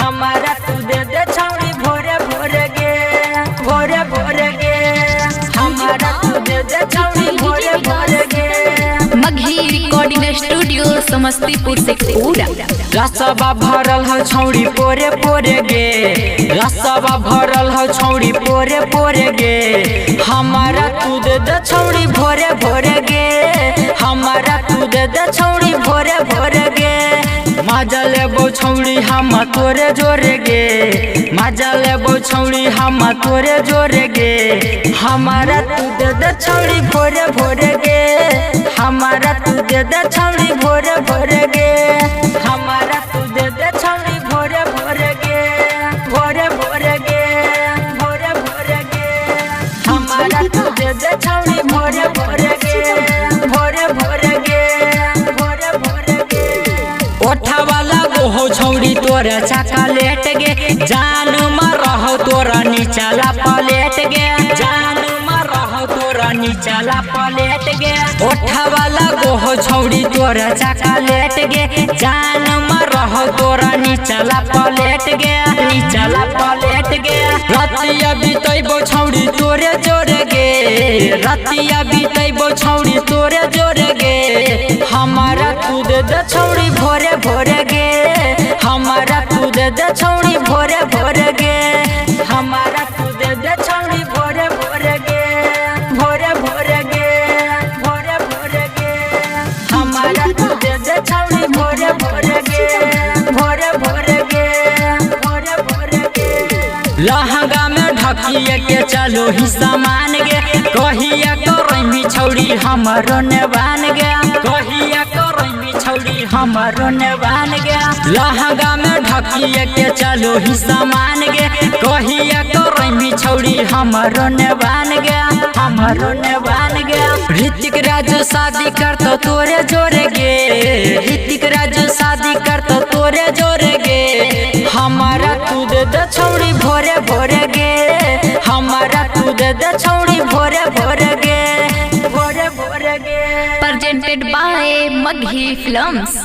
हमारा तू दे दे छौड़ी भोरे भोरे गे, भोरे भोरे गे। हमारा तू दे दे छौड़ी भोरे भोरे गे। मगही रिकॉर्डिंग स्टूडियो समस्तीपुर से पूरा रसवा भरल हो छौड़ी पोरे पोरे गे, रसवा भरल हो छौड़ी पोरे पोरे गे। हमारा तू दे दे छौड़ी भोरे भोरे गे, हमारा तू दे दे छौड़ी भोरे भोरे गे। मजा लेबो छौड़ी हम तोरे जोरे गे, मजा लेबो छौड़ी हम तोरे जोरे गे। हमारा तू दे दे छौड़ी भोरे भोरे गे, हमारा तू दे दे छौड़ी भोरे भोरे गे। हमारा तू दे दे छौड़ी भोरे भोरे गे, भोरे भोरे गे, भोरे भोरे गे। हमारा तू दे दे छौड़ी भोरे भोरे गे, भोरे भोरे गे, भोरे भोरे गे। ओठा वाला गोहो छौड़ी तोरा चॉकलेट गे, जानू में रहो तोरा नीचला प्लेट गे, जानू में रहो तोरा नीचला प्लेट गे। ओठा वाला गोहो छौड़ी तोरा चॉकलेट गे, जानू में रहो तोरा नीचला प्लेट गे, नीचला प्लेट गे। रतिया बीतैबो छौड़ी तोरे जोरे गे, रतिया बीतैबो छौड़ी तोरे जोरे गे। हमारा तू दे दे छौड़ी भोरे भोरे गे, हमारा तू दे दे छौड़ी भोरे भोरे गे। हमारा तू दे दे छौड़ी भोरे भोरे गे, भोरे भोरे गे, भोरे भोरे गे। हमारा तू दे दे छौड़ी भोरे भोरे गे, भोरे भोरे गे, भोरे भोरे गे। लहंगा में ढकिए के चलो ही सामान गे, कहिया करमी छौड़ी हमारो नेवान गे, कहिया करमी छौड़ी हमारो नेवान गे। लहंगा में ढकिए के चलो ही सामान गे, कहिया करमी छौड़ी हमारो नेवान गे, हमारो नेवान गे। ऋतिक राज शादी करतो तोरे जोरे गे, ऋतिक राज शादी करतो तोरे जोरे गे। हमारा तू दे दे छौड़ी भोरे भोरे गे, हमारा तू दे दे छौड़ी भोरे भोरे गे, भोरे भोरे गे। presented by Maghi Films।